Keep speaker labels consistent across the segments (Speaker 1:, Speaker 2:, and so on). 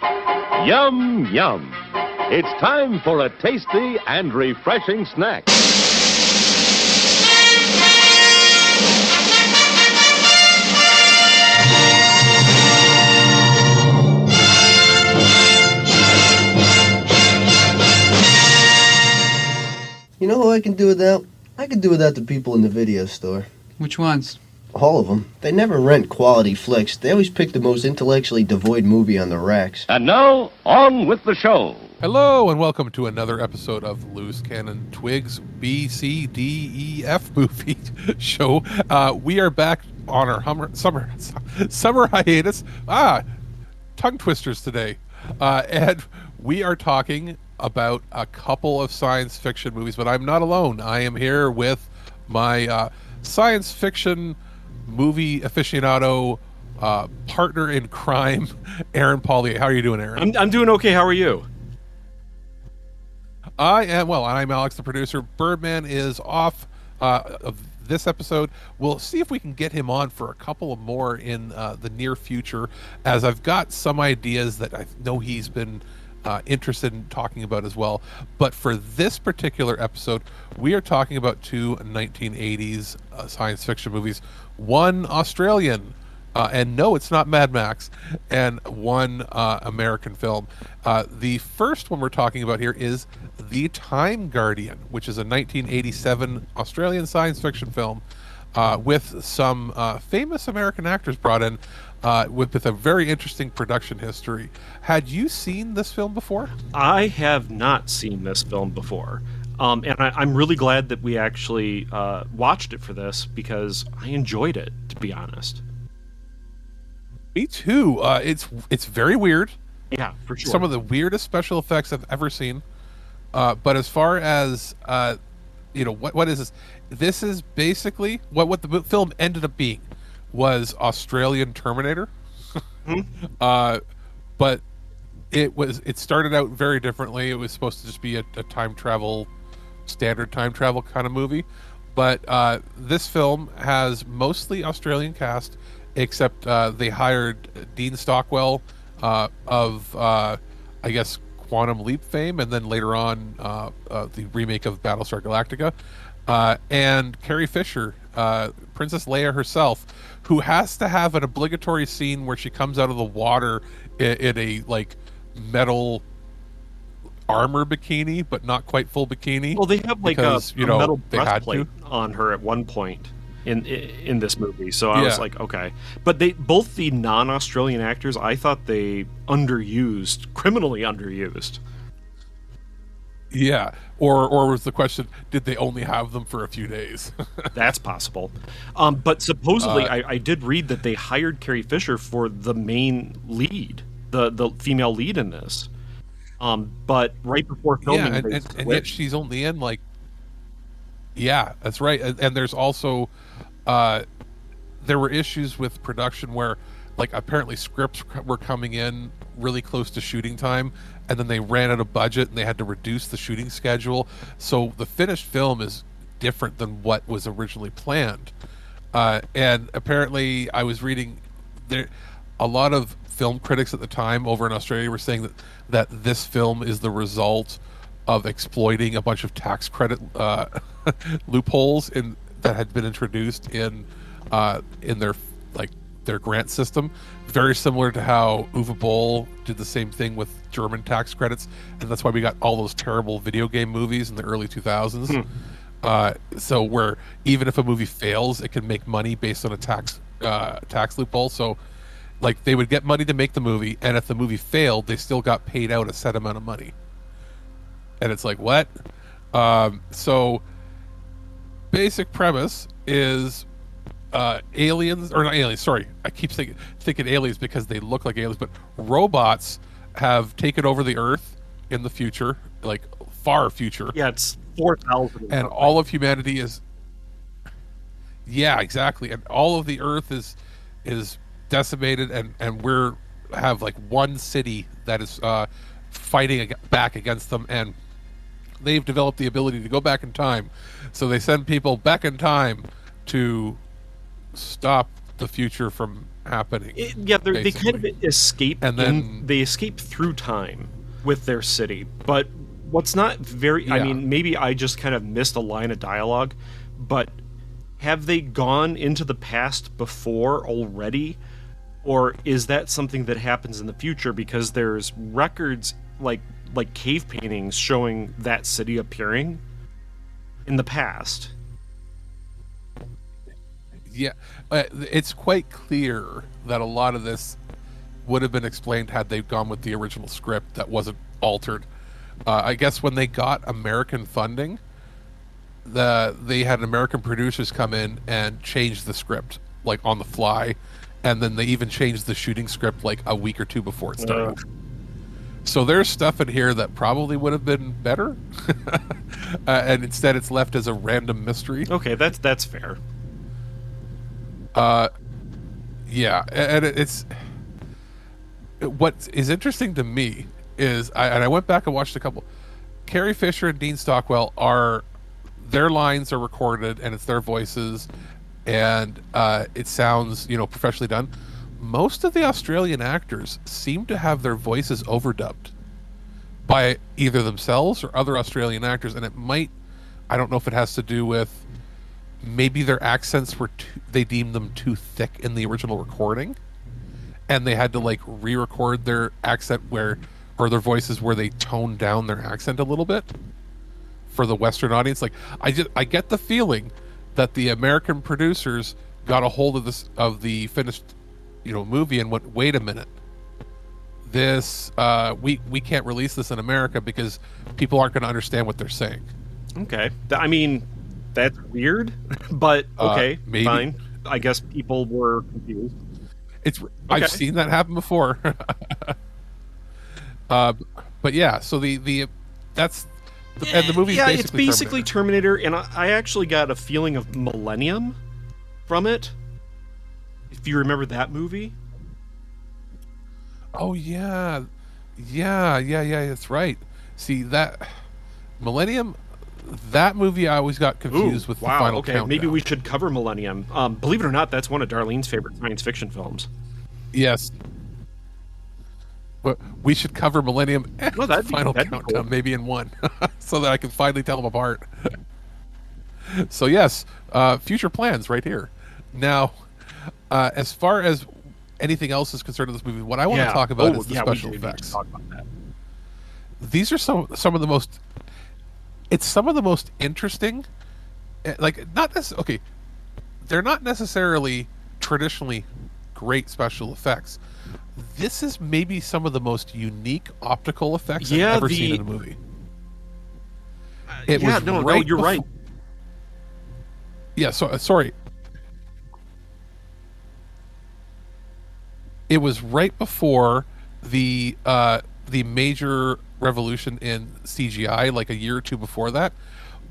Speaker 1: Yum, yum. It's time for a tasty and refreshing snack.
Speaker 2: You know who I can do without? I can do without the people in the video store.
Speaker 3: Which ones?
Speaker 2: All of them. They never rent quality flicks. They always pick the most intellectually devoid movie on the racks.
Speaker 1: And now, on with the show.
Speaker 4: Hello and welcome to another episode of Loose Cannon Twigs B, C, D, E, F movie show. We are back on our summer hiatus. Tongue twisters today. And we are talking about a couple of science fiction movies, but I'm not alone. I am here with my science fiction movie aficionado partner in crime, Aaron Pollyea. How are you doing, Aaron?
Speaker 5: I'm doing okay. How are you?
Speaker 4: I am well, and I'm Alex, the producer. Birdman is off of this episode. We'll see if we can get him on for a couple of more in the near future, as I've got some ideas that I know he's been interested in talking about as well. But for this particular episode, we are talking about two 1980s science fiction movies. One Australian, and no, it's not Mad Max, and one American film. The first one we're talking about here is The Time Guardian, which is a 1987 Australian science fiction film with some famous American actors brought in, with a very interesting production history. Had you seen this film before?
Speaker 5: I have not seen this film before. And I'm really glad that we actually watched it for this, because I enjoyed it, to be honest.
Speaker 4: Me too. It's very weird.
Speaker 5: Yeah, for sure.
Speaker 4: Some of the weirdest special effects I've ever seen. But as far as what is this? This is basically what the film ended up being was Australian Terminator. But it started out very differently. It was supposed to just be a standard time travel kind of movie. But this film has mostly Australian cast, except they hired Dean Stockwell of I guess Quantum Leap fame, and then later on the remake of Battlestar Galactica, and Carrie Fisher, Princess Leia herself, who has to have an obligatory scene where she comes out of the water in a metal armor bikini, but not quite full bikini.
Speaker 5: Well, they have
Speaker 4: because,
Speaker 5: a metal breastplate on her at one point in this movie, so I was like, okay. But both the non-Australian actors, I thought they criminally underused.
Speaker 4: Yeah, or was the question, did they only have them for a few days?
Speaker 5: That's possible. But supposedly, I did read that they hired Carrie Fisher for the main lead, the female lead in this. But right before filming,
Speaker 4: and yet she's only in yeah, that's right. And there's also there were issues with production where apparently scripts were coming in really close to shooting time, and then they ran out of budget and they had to reduce the shooting schedule. So the finished film is different than what was originally planned. And apparently I was reading a lot of film critics at the time over in Australia were saying that this film is the result of exploiting a bunch of tax credit loopholes that had been introduced in their grant system, very similar to how Uwe Boll did the same thing with German tax credits, and that's why we got all those terrible video game movies in the early 2000s. So where even if a movie fails, it can make money based on a tax loophole. So they would get money to make the movie, and if the movie failed, they still got paid out a set amount of money. And it's like, what? So basic premise is aliens, or not aliens, sorry, I keep thinking aliens because they look like aliens, but robots have taken over the Earth in the future, far future.
Speaker 5: Yeah, it's 4,000.
Speaker 4: And all of humanity is... Yeah, exactly. And all of the Earth is decimated, and we're have one city that is fighting back against them, and they've developed the ability to go back in time. So they send people back in time to stop the future from happening.
Speaker 5: They kind of escape,
Speaker 4: and then
Speaker 5: they escape through time with their city. But what's not very, I mean, maybe I just kind of missed a line of dialogue, but have they gone into the past before already? Or is that something that happens in the future? Because there's records like cave paintings showing that city appearing in the past.
Speaker 4: Yeah, it's quite clear that a lot of this would have been explained had they gone with the original script that wasn't altered. I guess when they got American funding, they had American producers come in and change the script like on the fly, and then they even changed the shooting script like a week or two before it started. So there's stuff in here that probably would have been better, and instead it's left as a random mystery.
Speaker 5: Okay, that's fair.
Speaker 4: Yeah, and it's what is interesting to me is I went back and watched a couple. Carrie Fisher and Dean Stockwell their lines are recorded and it's their voices, and it sounds professionally done. Most of the Australian actors seem to have their voices overdubbed by either themselves or other Australian actors, and I don't know if it has to do with maybe their accents they deemed them too thick in the original recording, and they had to like re-record their accent or their voices where they toned down their accent a little bit for the Western audience. Like I get the feeling that the American producers got a hold of the finished movie and went, wait a minute, this we can't release this in America because people aren't going to understand what they're saying.
Speaker 5: Okay, I mean, that's weird, but okay,
Speaker 4: maybe. Fine.
Speaker 5: I guess people were confused.
Speaker 4: I've seen that happen before. But yeah, so and the movie's
Speaker 5: it's basically Terminator, and I actually got a feeling of Millennium from it. If you remember that movie.
Speaker 4: Oh yeah, that's right. See that Millennium. That movie I always got confused with the final countdown.
Speaker 5: Maybe we should cover Millennium. Believe it or not, that's one of Darlene's favorite science fiction films.
Speaker 4: Yes. But we should cover Millennium and Final Countdown cool. Maybe in one, so that I can finally tell them apart. So yes, future plans right here. Now, as far as anything else is concerned in this movie, what I want to talk about is the special effects.
Speaker 5: Talk about that.
Speaker 4: These are some of the most... It's some of the most interesting, they're not necessarily traditionally great special effects. This is maybe some of the most unique optical effects I've ever seen in a movie.
Speaker 5: You're right.
Speaker 4: Yeah, sorry. It was right before the major revolution in CGI, like a year or two before that,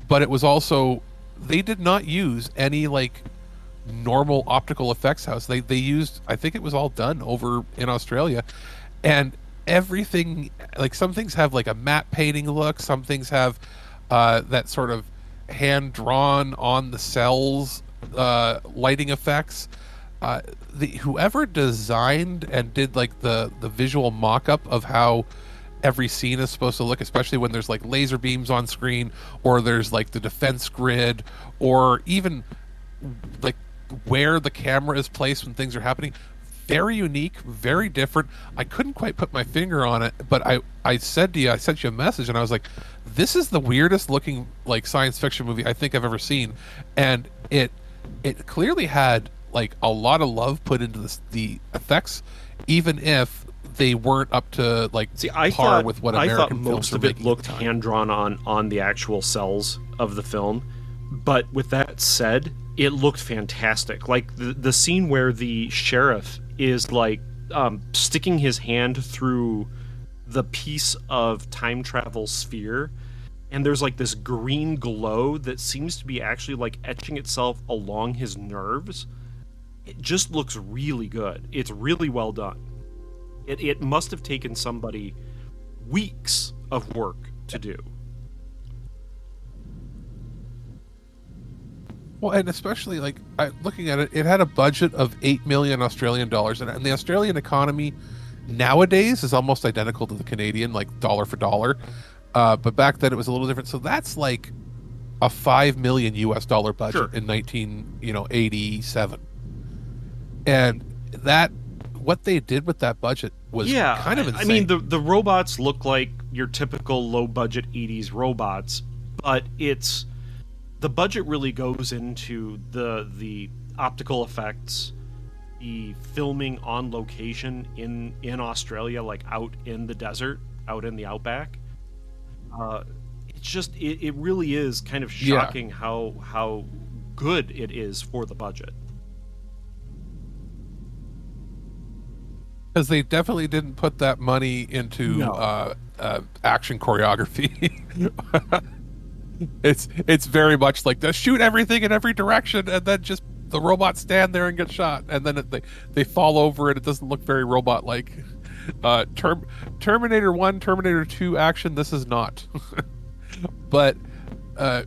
Speaker 4: but it was also, they did not use any like normal optical effects house. They used, I think it was all done over in Australia, and everything, like some things have like a matte painting look, some things have that sort of hand drawn on the cells lighting effects. Whoever designed and did like the visual mock-up of how every scene is supposed to look, especially when there's like laser beams on screen, or there's like the defense grid, or even like where the camera is placed when things are happening, very unique, very different. I couldn't quite put my finger on it, but I said to you, I sent you a message and I was like, this is the weirdest looking like science fiction movie I think I've ever seen. And it clearly had like a lot of love put into the effects, even if they weren't up to like par with what American films were making. I thought most of it looked hand drawn on the actual cells of the film, but with that said, it looked fantastic. Like the scene where the sheriff is like sticking his hand through the piece of time travel sphere, and there's like this green glow that seems to be actually like etching itself along his nerves. It just looks really good. It's really well done. It must have taken somebody weeks of work to do. Well, and especially like looking at it, it had a budget of 8 million Australian dollars, and the Australian economy nowadays is almost identical to the Canadian, like dollar for dollar. But back then it was a little different. So that's like a 5 million US dollar budget in 1987, and that what they did with that budget was kind of insane.
Speaker 5: I mean, the robots look like your typical low budget 80s robots, but the budget really goes into the optical effects, the filming on location in Australia, like out in the desert, out in the outback. It's just it really is kind of shocking how good it is for the budget.
Speaker 4: Because they definitely didn't put that money into action choreography. It's very much like just shoot everything in every direction, and then just the robots stand there and get shot, and then they fall over, and it doesn't look very robot-like. Terminator 1, Terminator 2 action, this is not. But the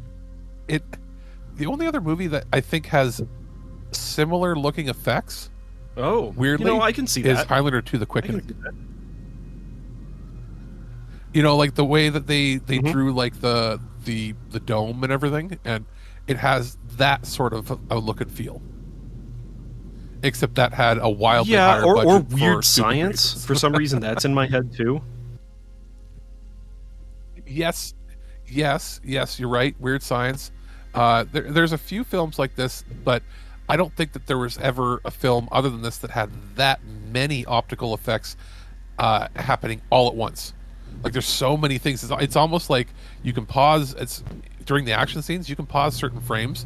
Speaker 4: only other movie that I think has similar looking effects, weirdly,
Speaker 5: I can see
Speaker 4: is
Speaker 5: that.
Speaker 4: Highlander 2: The Quickening. Like the way that they drew like the dome and everything, and it has that sort of a look and feel. Except that had a wildly higher budget
Speaker 5: or
Speaker 4: for
Speaker 5: weird
Speaker 4: stupid
Speaker 5: science.
Speaker 4: reasons.
Speaker 5: For some reason, that's in my head too.
Speaker 4: Yes, you're right. Weird science. There's a few films like this, but I don't think that there was ever a film other than this that had that many optical effects happening all at once. Like there's so many things. It's almost like you can pause. It's during the action scenes. You can pause certain frames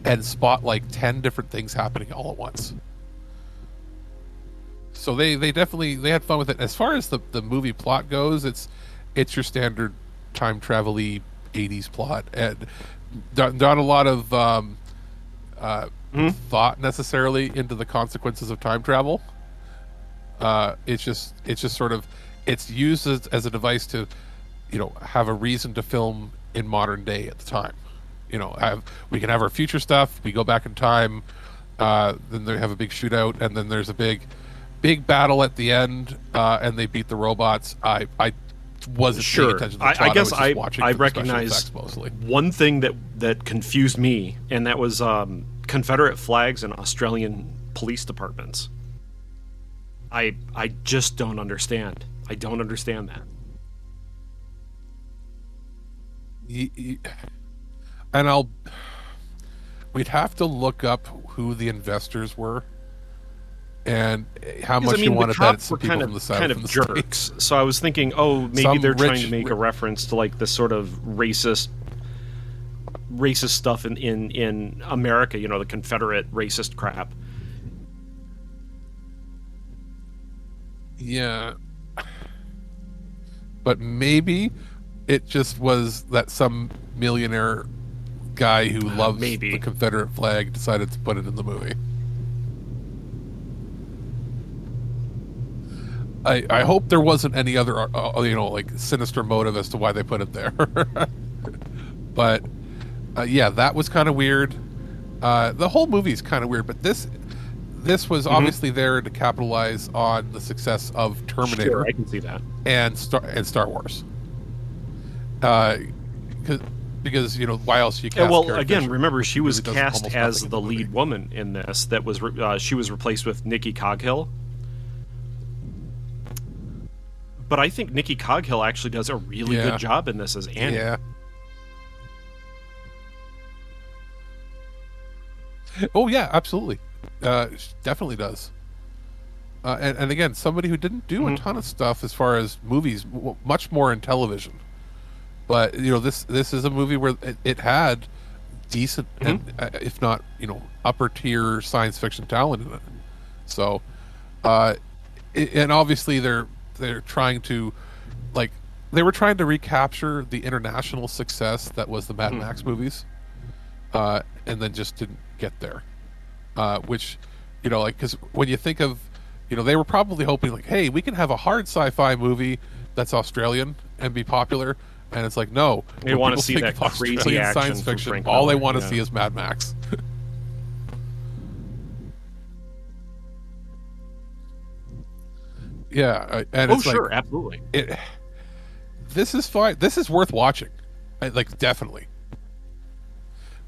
Speaker 4: and spot like 10 different things happening all at once. So they definitely had fun with it. As far as the movie plot goes, it's your standard time travel-y 80s plot, and not a lot of thought necessarily into the consequences of time travel. It's just sort of it's used as a device to have a reason to film in modern day at the time. We can have our future stuff, we go back in time, then they have a big shootout, and then there's a big battle at the end, and they beat the robots. I wasn't paying attention to the plot.
Speaker 5: I guess
Speaker 4: I was just watching
Speaker 5: I
Speaker 4: for the special
Speaker 5: recognize
Speaker 4: effects mostly.
Speaker 5: one thing that confused me, and that was Confederate flags in Australian police departments. I just don't understand. I don't understand that.
Speaker 4: And we'd have to look up who the investors were and how much you want to bet it's some people from the side
Speaker 5: kind
Speaker 4: of
Speaker 5: of
Speaker 4: the
Speaker 5: jerks.
Speaker 4: States.
Speaker 5: So I was thinking, maybe
Speaker 4: Some
Speaker 5: they're trying to make a reference to like this sort of racist stuff in America. The Confederate racist crap.
Speaker 4: Yeah. But maybe it just was that some millionaire guy who loves the Confederate flag decided to put it in the movie. I hope there wasn't any other, like sinister motive as to why they put it there. But that was kind of weird. The whole movie is kind of weird, but this was obviously there to capitalize on the success of Terminator.
Speaker 5: Sure, I can see that.
Speaker 4: And Star Wars. Because why else you cast Carrie
Speaker 5: again,
Speaker 4: Fisher,
Speaker 5: remember she was
Speaker 4: really
Speaker 5: cast as the
Speaker 4: movie.
Speaker 5: lead woman in this. That was she was replaced with Nikki Coghill. But I think Nikki Coghill actually does a really good job in this as Annie.
Speaker 4: Yeah. Oh yeah, absolutely. Definitely does. And again, somebody who didn't do a ton of stuff as far as movies, much more in television. But this is a movie where it had decent, and if not upper tier science fiction talent in it. So, and obviously they're trying to they were trying to recapture the international success that was the Mad Max movies, and then just didn't get there. Which because when you think of they were probably hoping hey, we can have a hard sci-fi movie that's Australian and be popular. And it's like, no.
Speaker 5: They want to see that crazy action
Speaker 4: science fiction.
Speaker 5: Frank
Speaker 4: All they
Speaker 5: Miller,
Speaker 4: want to see is Mad Max. Yeah, and
Speaker 5: Oh,
Speaker 4: it's
Speaker 5: sure,
Speaker 4: like
Speaker 5: absolutely.
Speaker 4: this is fine. This is worth watching. Like definitely.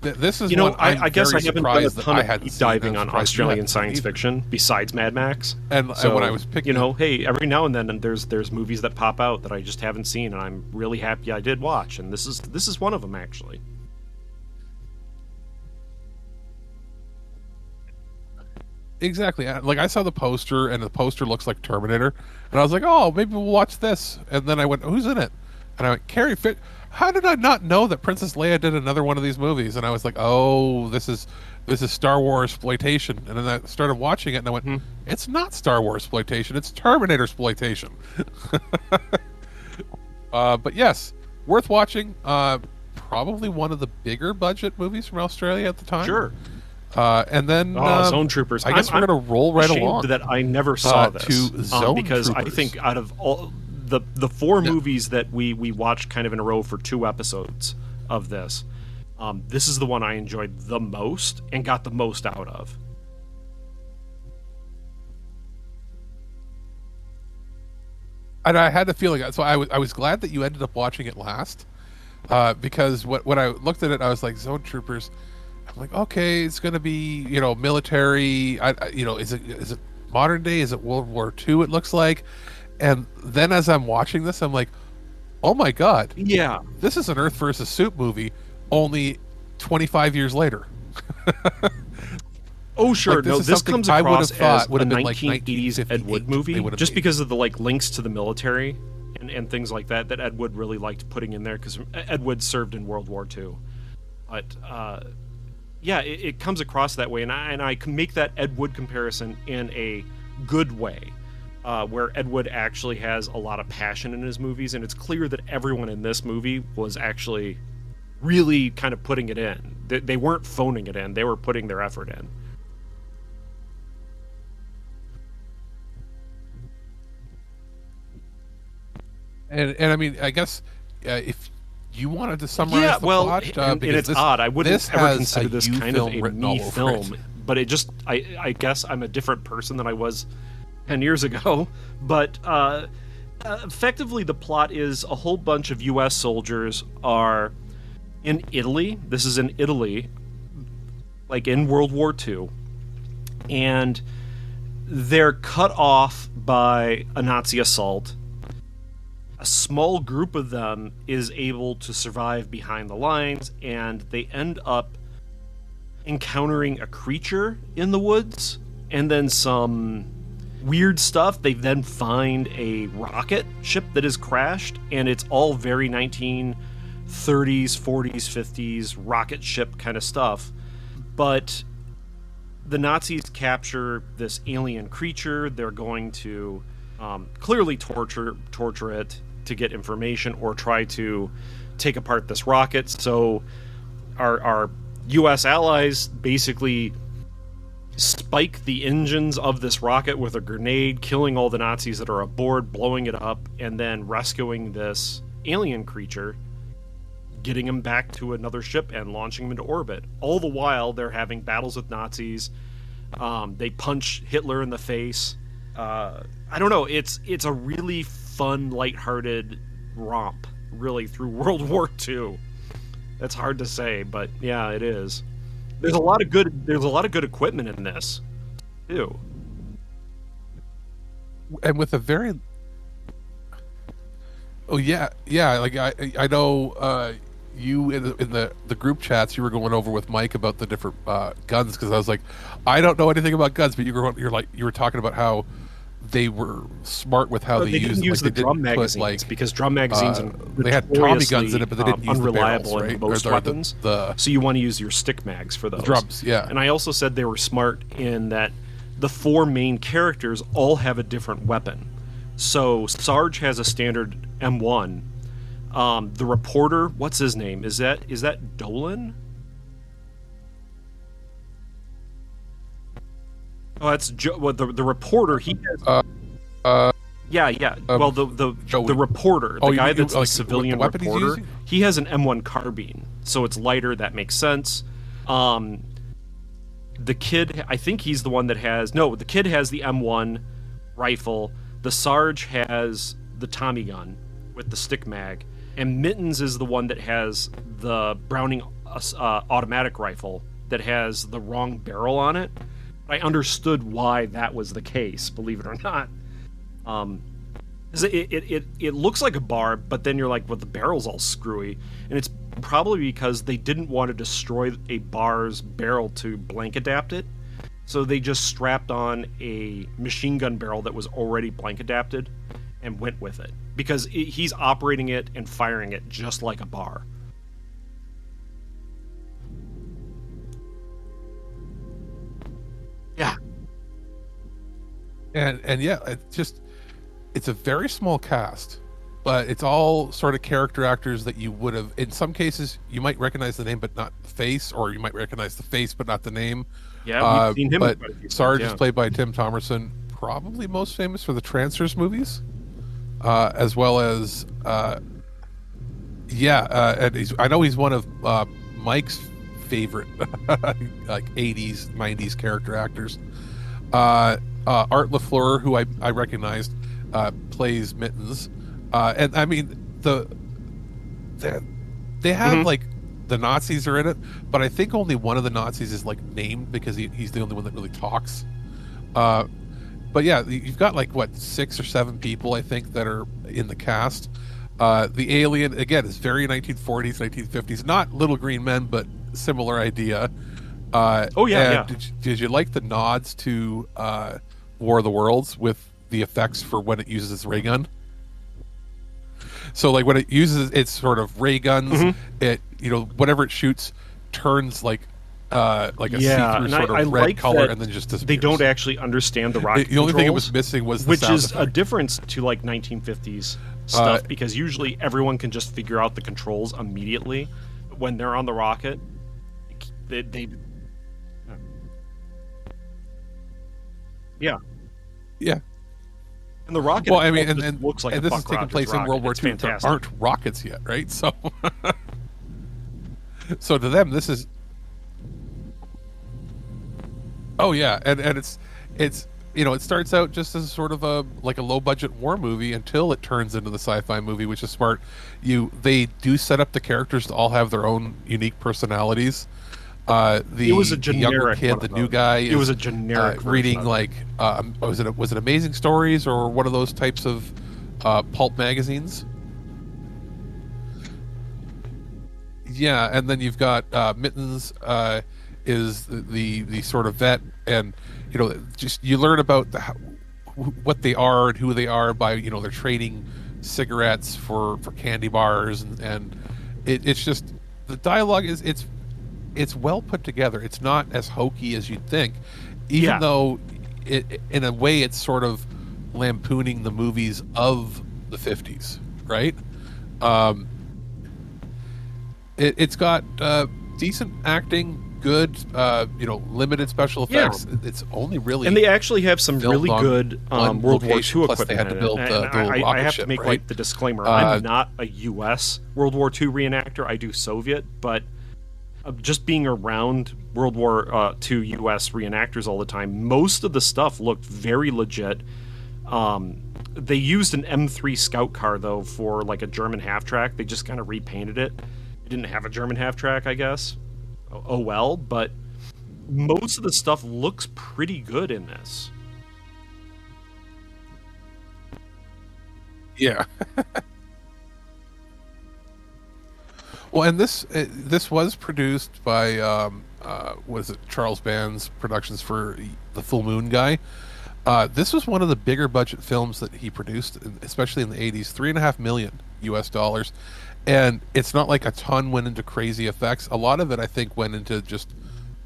Speaker 4: This is one
Speaker 5: I guess I haven't done a ton of
Speaker 4: deep
Speaker 5: deep diving on Australian science fiction besides Mad Max.
Speaker 4: And when I was picking,
Speaker 5: hey, every now and then there's movies that pop out that I just haven't seen, and I'm really happy I did watch. And this is one of them, actually.
Speaker 4: exactly. Like I saw the poster, and the poster looks like Terminator, and I was like, oh, maybe we'll watch this. And then I went, who's in it? And I went, Carrie Fisher. How did I not know that Princess Leia did another one of these movies? And I was like, oh, this is Star Wars exploitation. And then I started watching it, and I went, it's not Star Wars exploitation, it's Terminator exploitation. But yes, worth watching. Probably one of the bigger budget movies from Australia at the time.
Speaker 5: Sure.
Speaker 4: And then
Speaker 5: Zone Troopers.
Speaker 4: I guess we're going to roll right along.
Speaker 5: That I never saw this
Speaker 4: to Zone
Speaker 5: because
Speaker 4: Troopers.
Speaker 5: I think out of all the four movies that we watched kind of in a row for 2 episodes of this, this is the one I enjoyed the most and got the most out of.
Speaker 4: And I had the feeling, so I was glad that you ended up watching it last, because when I looked at it, I was like, Zone Troopers. I'm like, okay, it's going to be military. Is it modern day? Is it World War II? It looks like. And then as I'm watching this, I'm like, oh my god,
Speaker 5: yeah,
Speaker 4: this is an Earth versus Soup movie, only 25 years later.
Speaker 5: Oh sure,
Speaker 4: like,
Speaker 5: this comes across as a
Speaker 4: would have been
Speaker 5: 1980s
Speaker 4: like
Speaker 5: Ed Wood movie, just
Speaker 4: made.
Speaker 5: Because of the links to the military and things like that Ed Wood really liked putting in there, because Ed Wood served in World War II. But yeah, it comes across that way, and I can make that Ed Wood comparison in a good way, where Ed Wood actually has a lot of passion in his movies, and it's clear that everyone in this movie was actually really kind of putting it in. They weren't phoning it in; they were putting their effort in.
Speaker 4: And I mean, I guess if you wanted to summarize the plot,
Speaker 5: and it's odd. I wouldn't ever consider this kind of a me film, but it just, I guess I'm a different person than I was 10 years ago. But effectively, the plot is a whole bunch of U.S. soldiers are in Italy. This is in Italy, like in World War II, and they're cut off by a Nazi assault. A small group of them is able to survive behind the lines, and they end up encountering a creature in the woods, and then some weird stuff. They then find a rocket ship that has crashed, and it's all very 1930s, 40s, 50s rocket ship kind of stuff. But the Nazis capture this alien creature. They're going to clearly torture it to get information, or try to take apart this rocket. So our U.S. allies basically spike the engines of this rocket with a grenade, killing all the Nazis that are aboard, blowing it up, and then rescuing this alien creature, getting him back to another ship and launching him into orbit. All the while, they're having battles with Nazis. They punch Hitler in the face. I don't know. It's a really fun, lighthearted romp, really, through World War II. That's hard to say, but yeah, it is. There's a lot of good equipment in this, too.
Speaker 4: And with a very like I know you in the group chats, you were going over with Mike about the different guns, because I was like, I don't know anything about guns, but you were talking about how they were smart with how they
Speaker 5: use the drum magazines, because drum magazines
Speaker 4: they had Tommy guns in it, but they didn't use
Speaker 5: unreliable
Speaker 4: the barrels, right?
Speaker 5: in most weapons.
Speaker 4: So
Speaker 5: you want to use your stick mags for those.
Speaker 4: The drums, yeah.
Speaker 5: And I also said they were smart in that the 4 main characters all have a different weapon. So Sarge has a standard M1. The reporter, what's his name? Is that Dolan? Oh, that's the reporter. He has. Yeah. Well, the reporter, the guy that's a civilian reporter, he has an M1 carbine, so it's lighter. That makes sense. The kid, I think he's the one that has. No, the kid has the M1 rifle. The Sarge has the Tommy gun with the stick mag, and Mittens is the one that has the Browning automatic rifle that has the wrong barrel on it. I understood why that was the case, believe it or not. It looks like a bar, but then you're like, well, the barrel's all screwy. And it's probably because they didn't want to destroy a bar's barrel to blank adapt it. So they just strapped on a machine gun barrel that was already blank adapted and went with it. Because he's operating it and firing it just like a bar. Yeah.
Speaker 4: And yeah, it's a very small cast, but it's all sort of character actors that you would have, in some cases, you might recognize the name but not the face, or you might recognize the face but not the name.
Speaker 5: Yeah, we've seen him.
Speaker 4: But Sarge is played by Tim Thomerson, probably most famous for the Trancers movies, as well as, and I know he's one of Mike's favorite like 80s, 90s character actors. Art LaFleur, who I recognized, plays Mittens, and I mean they have like the Nazis are in it, but I think only one of the Nazis is like named because he's the only one that really talks. But yeah, you've got like 6 or 7 people I think that are in the cast. The alien again is very 1940s, 1950s, not Little Green Men, but similar idea. Did you like the nods to War of the Worlds with the effects for when it uses its ray gun? So like when it uses its sort of ray guns, it whatever it shoots turns like a see-through sort of red color and then just disappears.
Speaker 5: They don't actually understand the rocket
Speaker 4: The only thing it was missing was the
Speaker 5: which
Speaker 4: sound
Speaker 5: is
Speaker 4: effect.
Speaker 5: a difference to like 1950s stuff, because usually everyone can just figure out the controls immediately when they're on the rocket. Yeah. And the rocket.
Speaker 4: Well, I mean, and
Speaker 5: looks like
Speaker 4: and
Speaker 5: a
Speaker 4: this is taking place in World War II. There aren't rockets yet, right? So, so to them, this is. Oh yeah, and it's it starts out just as sort of a low budget war movie until it turns into the sci-fi movie, which is smart. They do set up the characters to all have their own unique personalities.
Speaker 5: It was a
Speaker 4: the younger
Speaker 5: generic
Speaker 4: kid, the new guy,
Speaker 5: it was a generic
Speaker 4: reading was it Amazing Stories or one of those types of pulp magazines? Yeah, and then you've got Mittens is the sort of vet, and just you learn about what they are and who they are by they're trading cigarettes for candy bars, and it's just the dialogue is it's well put together. It's not as hokey as you'd think, even though in a way it's sort of lampooning the movies of the 50s, right? It's got decent acting, good limited special effects. It's only really,
Speaker 5: and they actually have some really good World War II
Speaker 4: plus
Speaker 5: equipment.
Speaker 4: they had to build
Speaker 5: I have
Speaker 4: ship,
Speaker 5: to make
Speaker 4: right?
Speaker 5: the disclaimer: I'm not a U.S. World War II reenactor. I do Soviet, but just being around World War II U.S. reenactors all the time, most of the stuff looked very legit. They used an M3 Scout car though for like a German half track. They just kind of repainted it. It didn't have a German half track, I guess. Oh well, but most of the stuff looks pretty good in this.
Speaker 4: Yeah. Well, and this was produced by was it Charles Band's Productions for the Full Moon guy. This was one of the bigger budget films that he produced, especially in the 80s. $3.5 million US, and it's not like a ton went into crazy effects. A lot of it, I think, went into just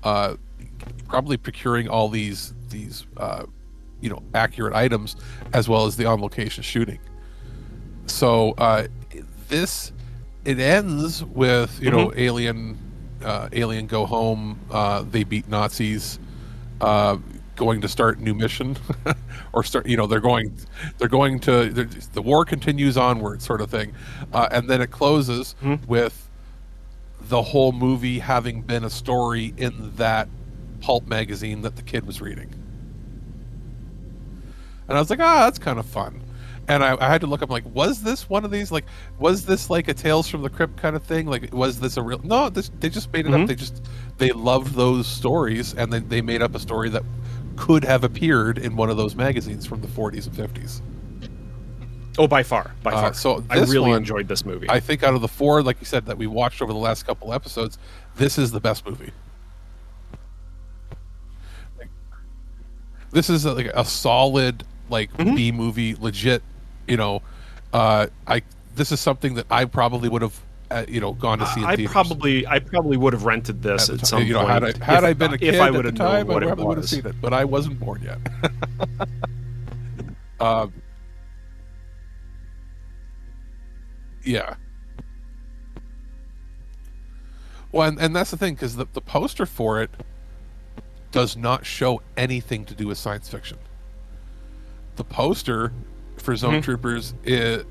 Speaker 4: probably procuring all these accurate items, as well as the on location shooting. So it ends with alien go home, they beat Nazis, going to start new mission, or start they're going to the war continues onward, sort of thing, and then it closes with the whole movie having been a story in that pulp magazine that the kid was reading. And I was like, that's kind of fun. And I had to look up, like, was this one of these? Like, was this like a Tales from the Crypt kind of thing? Like, was this a real? No, they just made it up. They loved those stories, and then they made up a story that could have appeared in one of those magazines from the 40s and 50s.
Speaker 5: Oh, by far.
Speaker 4: So
Speaker 5: I really enjoyed this movie.
Speaker 4: I think out of the 4, like you said, that we watched over the last couple episodes, this is the best movie. This is like a solid, like, B movie, legit. You know, this is something that I probably would have, gone to see in theaters.
Speaker 5: I probably would have rented this at some point.
Speaker 4: Had I been a kid at the time, I probably would have seen it, but I wasn't born yet. Yeah. Well, and that's the thing, because the poster for it does not show anything to do with science fiction. The poster for Zone Troopers is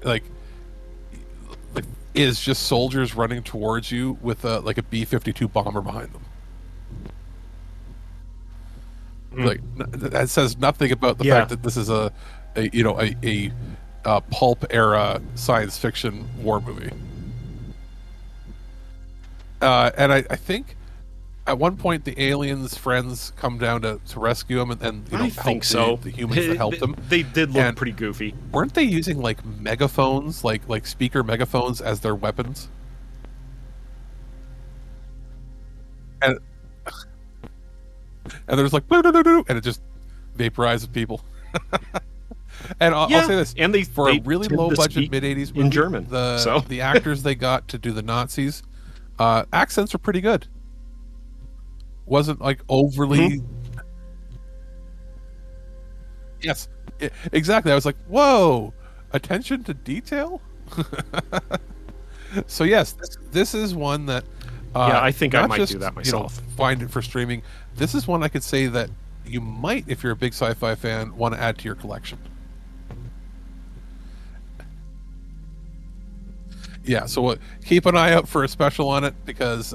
Speaker 4: just soldiers running towards you with a B-52 bomber behind them. Like, that says nothing about the fact that this is a pulp era science fiction war movie. And I think at one point the aliens' friends come down to rescue him and help the humans that helped them.
Speaker 5: They did look pretty goofy.
Speaker 4: Weren't they using like megaphones, like speaker megaphones as their weapons? And there's like and it just vaporizes people. And I'll say this:
Speaker 5: and
Speaker 4: for a really low budget mid '80s movie,
Speaker 5: in German,
Speaker 4: the actors they got to do the Nazis accents are pretty good. Wasn't like overly. Yes, exactly. I was like, "Whoa, attention to detail." So yes, this is one that.
Speaker 5: I think I might do that myself.
Speaker 4: Find it for streaming. This is one I could say that you might, if you're a big sci-fi fan, want to add to your collection. Yeah, so keep an eye out for a special on it, because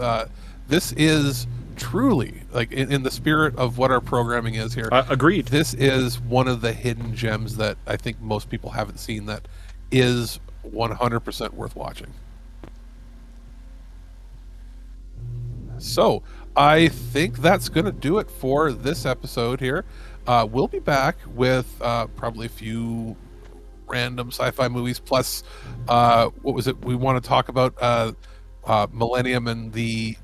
Speaker 4: this is truly, like, in the spirit of what our programming is here.
Speaker 5: Agreed.
Speaker 4: This is one of the hidden gems that I think most people haven't seen that is 100% worth watching. So, I think that's going to do it for this episode here. We'll be back with probably a few random sci-fi movies, plus what was it we want to talk about, Millennium and the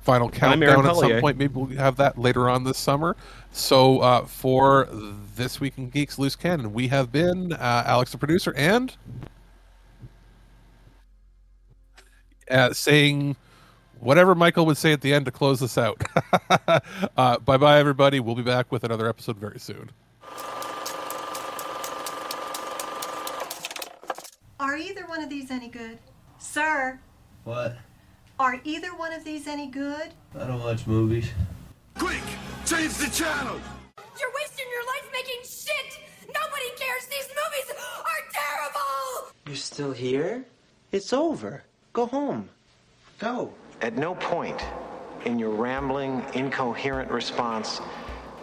Speaker 4: final countdown at some point. Maybe we'll have that later on this summer. So for This Week in Geeks Loose Cannon, we have been Alex the producer and saying whatever Michael would say at the end to close this out. Bye-bye, everybody. We'll be back with another episode very soon.
Speaker 3: Are either one of these any good? Sir?
Speaker 2: What?
Speaker 3: Are either one of these any good?
Speaker 2: I don't watch movies.
Speaker 6: Quick! Change the channel!
Speaker 7: You're wasting your life making shit! Nobody cares! These movies are terrible!
Speaker 8: You're still here? It's over. Go home. Go.
Speaker 9: At no point in your rambling, incoherent response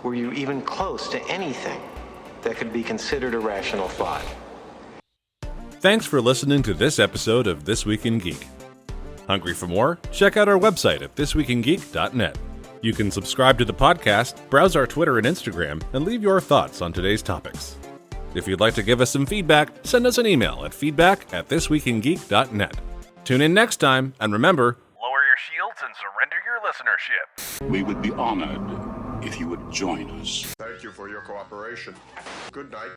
Speaker 9: were you even close to anything that could be considered a rational thought.
Speaker 10: Thanks for listening to this episode of This Week in Geek. Hungry for more? Check out our website at thisweekingeek.net. You can subscribe to the podcast, browse our Twitter and Instagram, and leave your thoughts on today's topics. If you'd like to give us some feedback, send us an email at feedback@thisweekingeek.net. Tune in next time, and remember,
Speaker 6: Lower your shields and surrender your listenership. We would be honored if you would join us.
Speaker 11: Thank you for your cooperation. Good night.